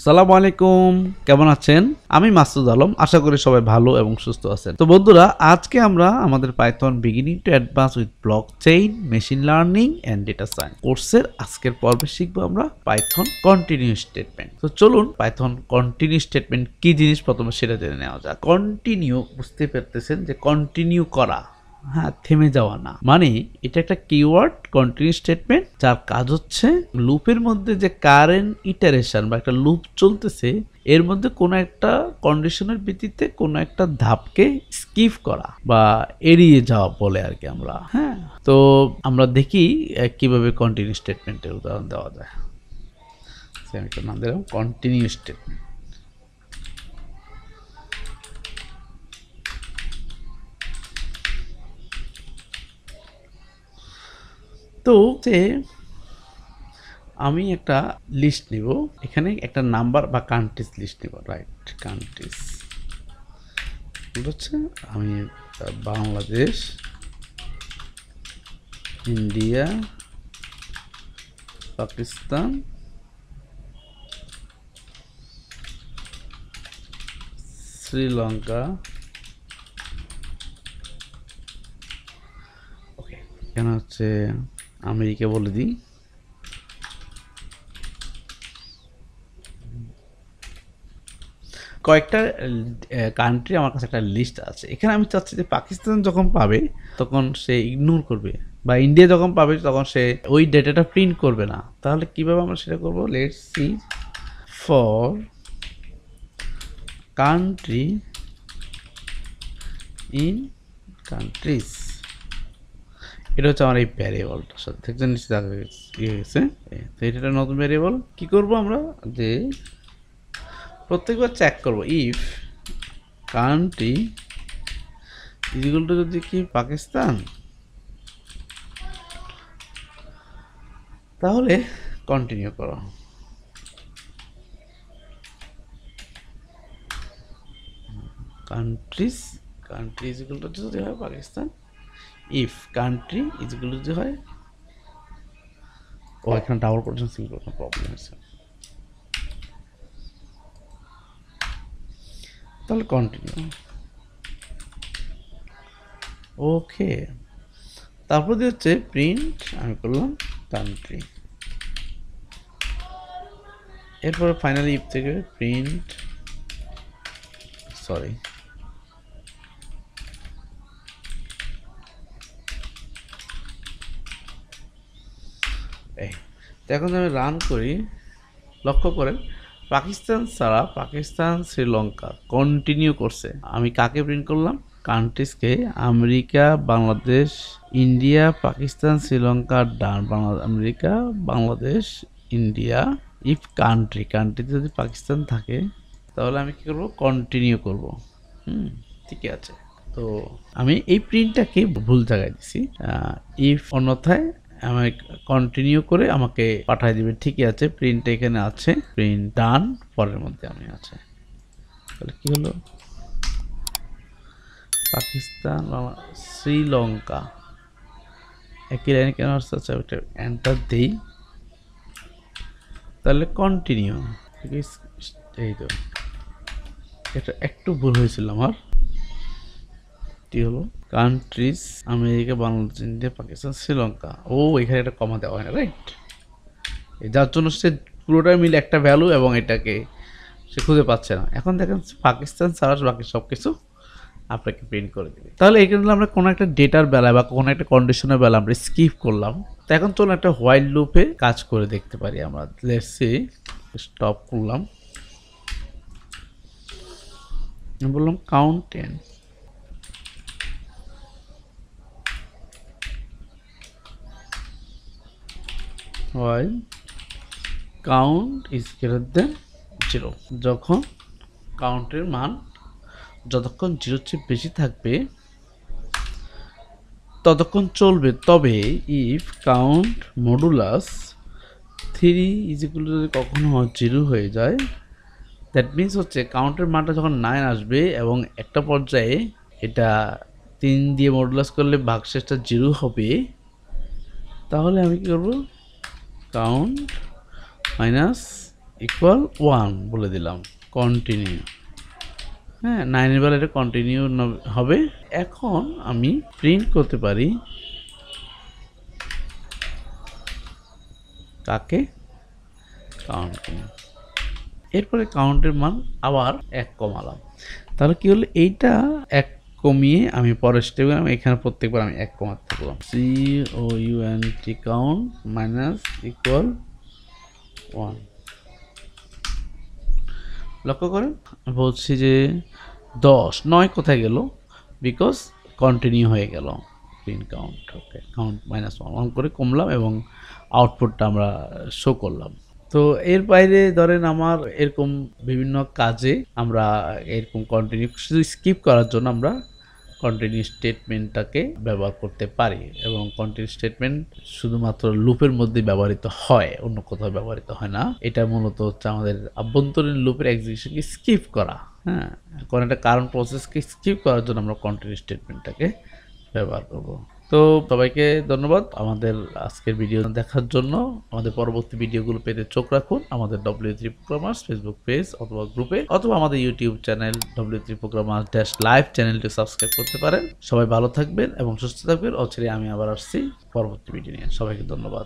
সালামু আলাইকুম, কেমন আছেন? আমি মাসুদ আলম, আশা করি সবাই ভালো এবং সুস্থ আছেন। তো বন্ধুরা, আজকে আমরা আমাদের Python beginning to advance with blockchain, machine learning and data science কোর্সের আজকের পর্বে শিখবো আমরা পাইথন কন্টিনিউ স্টেটমেন্ট। তো চলুন পাইথন কন্টিনিউ স্টেটমেন্ট কি জিনিস প্রথমে সেটা জেনে নেওয়া যাক। কন্টিনিউ, বুঝতে পারতেছেন যে কন্টিনিউ করা, হ্যাঁ, থেমে যাওয়া না, মানে এটা একটা কিওয়ার্ড কন্টিনিউ স্টেটমেন্ট, যার কাজ হচ্ছে লুপের মধ্যে যে কারেন্ট ইটারেশন বা একটা লুপ চলতেছে এর মধ্যে কোনো একটা কন্ডিশনের ভিত্তিতে কোনো একটা ধাপকে স্কিপ করা বা এড়িয়ে যাওয়া বলে আর কি আমরা। হ্যাঁ, তো আমরা দেখি কিভাবে কন্টিনিউ স্টেটমেন্টের উদাহরণ দেওয়া যায়। আমি একটা নাম দিলাম কন্টিনিউ স্টেটমেন্ট। তো আমি একটা লিস্ট নিব, এখানে একটা নাম্বার বা কান্ট্রিজ লিস্ট নিব, রাইট? কান্ট্রিজ হচ্ছে আমি বাংলাদেশ, ইন্ডিয়া, পাকিস্তান, শ্রীলঙ্কা। ওকে, এখানে হচ্ছে আমেরিকা বলে দিই। কয়েকটা কান্ট্রি আমার কাছে একটা লিস্ট আছে। এখানে আমি চাচ্ছি যে পাকিস্তান যখন পাবে তখন সে ইগনোর করবে, বা ইন্ডিয়া যখন পাবে তখন সে ওই ডেটাটা প্রিন্ট করবে না। তাহলে কিভাবে আমরা সেটা করব? Let's see for country in countries. এটা হচ্ছে আমার এই ভ্যারিয়েবলটার সাথে দেখছেন নিচে ইয়ে গেছে। তো এটা নতুন ভ্যারিয়েবল। কি করব আমরা? যে প্রত্যেকবার চেক করব ইফ কান্ট্রি ইকুয়াল টু যদি কি পাকিস্তান, তাহলে কন্টিনিউ করো। কান্ট্রিজ ইজ ইকুয়াল টু যদি হয় Pakistan, if country is equal to যদি হয়, ও এখানে double quotation single quotation problem আছে, তাহলে কন্টিনিউ। ওকে, তারপর দিয়ে হচ্ছে প্রিন্ট, আমি করলাম কান্ট্রি। এরপরে ফাইনালি ইফ থেকে প্রিন্ট, সরি, তো এখন আমি রান করি, লক্ষ্য করেন পাকিস্তান ছাড়া পাকিস্তান, শ্রীলঙ্কা কন্টিনিউ করছে। আমি কাকে প্রিন্ট করলাম? কান্ট্রিজকে। America, Bangladesh, India, Pakistan, Sri Lanka, done, America, Bangladesh, India. If কান্ট্রিতে যদি পাকিস্তান থাকে তাহলে আমি কি করব? কন্টিনিউ করব। ঠিক আছে। তো আমি এই প্রিন্টটাকে ভুল জায়গায় দিছি। ইফ অন্যথায় আমি কন্টিনিউ করে আমাকে পাঠিয়ে দিবে। ঠিকই আছে, প্রিন্ট এখানে আছে, প্রিন্ট ডান, পরের মধ্যে আমি আছে। তাহলে কি হলো? পাকিস্তান, শ্রীলঙ্কা একই লাইনে কেন আসছে? আচ্ছা, ওইটা এন্টার দেই, তাহলে কন্টিনিউ। এই তো, এটা একটু ভুল হয়েছিল আমার। কি হলো? Countries America, Bangladesh, India, Pakistan, Sri Lanka. ও, এখানে একটা কমা দেওয়া হয় না, রাইট? যার জন্য সে পুরোটাই মিলে একটা ভ্যালু এবং এটাকে সে খুঁজে পাচ্ছে না। এখন দেখেন পাকিস্তান ছাড়া বাকি সব কিছু আপনাকে প্রিন্ট করে দেবে। তাহলে এখানে আমরা কোনো একটা ডেটার বেলায় বা কোনো একটা কন্ডিশনের বেলা আমরা স্কিপ করলাম। তো এখন চলুন একটা হোয়াইল লুপে কাজ করে দেখতে পারি আমরা। লেটস সি, স্টপ করলাম, বললাম count 10, while count is greater than 0, যখন কাউন্টের মান যতক্ষণ 0 চেয়ে বেশি থাকবে ততক্ষণ চলবে। তবে if count modulus 3 is equal to যদি কখনো 0 হয়ে যায়, দ্যাট মিনস হচ্ছে কাউন্টের মানটা যখন 9 আসবে এবং একটা পর্যায়ে এটা 3 দিয়ে মডুলাস করলে ভাগশেষটা 0 হবে, তাহলে আমি কি করব? কাউন্ট মাইনাস ইকুয়াল 1 বলে দিলাম, কন্টিনিউ। হ্যাঁ, 9 এর বেলা এটা কন্টিনিউ হবে। এখন আমি প্রিন্ট করতে পারি কাকে, কাউন্টিং। এরপরে কাউন্টের মান আবার 1 কমালাম, তাহলে কি হলো, এইটা 1 কমিয়ে আমি পরের স্টেপে এখানে প্রত্যেকবার আমি 1 কমাতে থাকলাম। COUNT count minus equal 1। লক্ষ্য করেন বলছি যে 10, 9 কোথায় গেল, বিকজ কন্টিনিউ হয়ে গেল প্রিন্ট কাউন্ট। ওকে, কাউন্ট -1 করে কমলাম এবং আউটপুটটা আমরা শো করলাম। তো এর বাইরে ধরেন আমার এরকম বিভিন্ন কাজে আমরা এরকম কন্টিনিউ শুধু স্কিপ করার জন্য আমরা কন্টিনিউ স্টেটমেন্টটাকে ব্যবহার করতে পারি, এবং কন্টিনিউ স্টেটমেন্ট শুধুমাত্র লুপের মধ্যে ব্যবহৃত হয়, অন্য কোথাও ব্যবহৃত হয় না। এটা মূলত হচ্ছে আমাদের আভ্যন্তরীণ লুপের এক্সিকিউশনকে স্কিপ করা। হ্যাঁ, কোন একটা কারণ প্রসেসকে স্কিপ করার জন্য আমরা কন্টিনিউ স্টেটমেন্টটাকে ব্যবহার করব। তো সবাইকে ধন্যবাদ আমাদের আজকের ভিডিও দেখার জন্য। আমাদের পরবর্তী ভিডিওগুলো পেতে চোখ রাখুন আমাদের W3 প্রোগ্রামার্স ফেসবুক পেজ অথবা গ্রুপে, অথবা আমাদের YouTube channel W3 programmers live চ্যানেলটি সাবস্ক্রাইব করতে পারেন। সবাই ভালো থাকবেন এবং সুস্থ থাকবেন। অচিরে আমি আবার আসছি পরবর্তী ভিডিও নিয়ে। সবাইকে ধন্যবাদ।